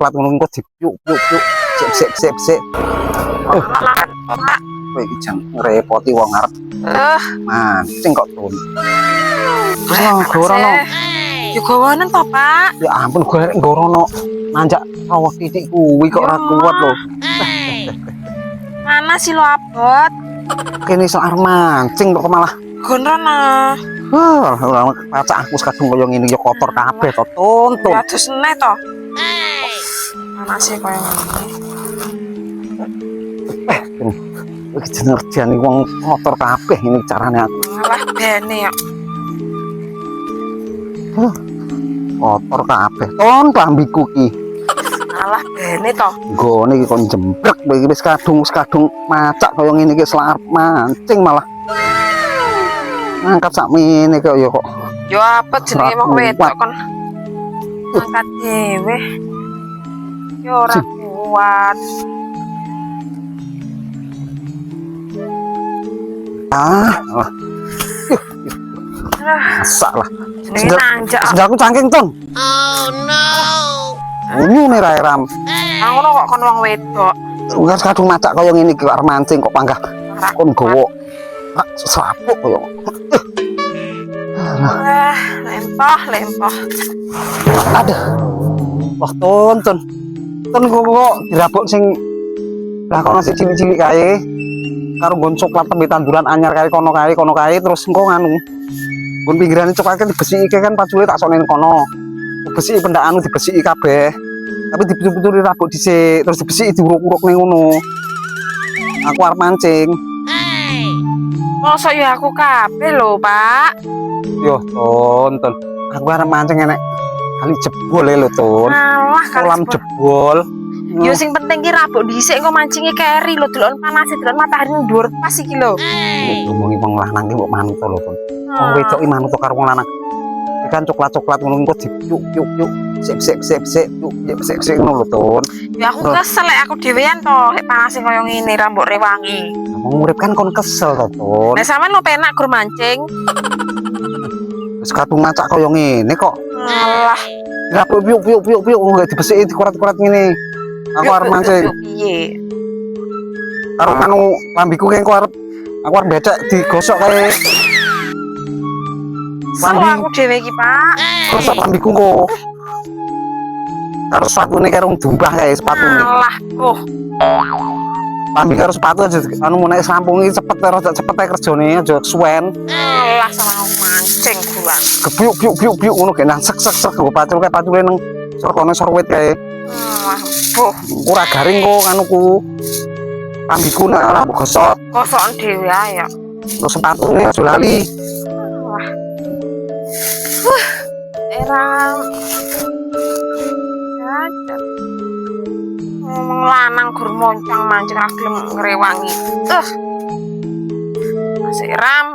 coklat ngono engko dipyuk pyuk sik. Kowe iki jan ngrepoti wong arep mancing kok tun. Wis gorono. Ya gawanen to, Pak. Ya ampun gue gorono nanjak rawuh titik kuwi kok ora kuat lho. Mana sih lo abot? Kene iso arep mancing kok malah Gonrono. ora pacak aku kadung koyo ngene ya kotor kabeh to tun. Ya terus neh to. Mana sih koyo ngene? Iki jeneng kerjane wong kotor kabeh ini carane aku. Malah bene ya. Kotor kabeh. Ton klambiku ki. Malah bene to. Nggone iki kon jembrek kowe iki wis kadung macak kaya ngene iki selarep mancing malah. Ngangkat sakmene kok ya kok. Yo apa jenenge wong wedok kon. Angkat dhewe. Yo ora kuat. Masak lah. Jenenge nanjak. Sedaku cangking ton. Oh no. Unyu nih rai ram. Ngono kok kon wong wedok. Wis kadung macak kaya ngene iki arep mancing kok panggah. Kon gowo. Sapuk kaya. Lempah. Aduh. Wah, ton. Ton kok dirabuk sing lah kok nasi cilik-cilik kae. Karo nggon coklat tembe tanduran anyar kae kono kae terus engko nganu. Nggon pinggirane coklat dibesiki kan pacule tak sokne kono. Dibesiki pendak anu dibesiki kabeh. Tapi diputur-puturi rabuk dhisik terus dibesiki diuruk-uruk ning ngono. Aku arep mancing. Mosok ya aku kabeh lho, Pak. Yo, ton. Aku arep mancing enek kali jebol lho, ton. Malah Kolam jebol. Yo sing penting ki rabuk dhisik engko mancinge keri lho, delok panas delok matahari dhuwur pas iki lho. Ngomongi wong lanang ki kok manut lho, ton. Wong wedok ki manut karo wong lanang. Ikan coklat-coklat ngono engko dipyuk sik ngono lho, ton. Ya aku kesel lek aku dhewean to, lek panas koyo ngene rambut rewangi. Wong urip kan kon kesel to, ton. Lah sampean lo penak gur mancing. Wis kadung macak koyo ngene kok. Alah, Lah pyuk enggak dibesiki dikurat-kurat ngene. Aku arep mancing. Piye? Karo anu lambiku ki engko arep aku arep becek digosok kae. Salah aku dhewe iki, Pak. Gosok lambiku kok. Karo sepatune karo dumbah kae sepatune. Alah, Lambi karo sepatu aja anu nek sampungi cepet rada cepet ae kerjane aja suwen. alah sama aku mancing kula. Gebyuk ngono ge nang sek nggo pacul kae pacule nang sorkone sorwit kae. Boh, Ora garing kok anuku. Lambiku nek ora gosok kosokan dhewe ae ya. terus sepatune aja lali. Era Cacat. Ngomong lanang gur moncang mancing ra gelem ngrewangi. Masih ram.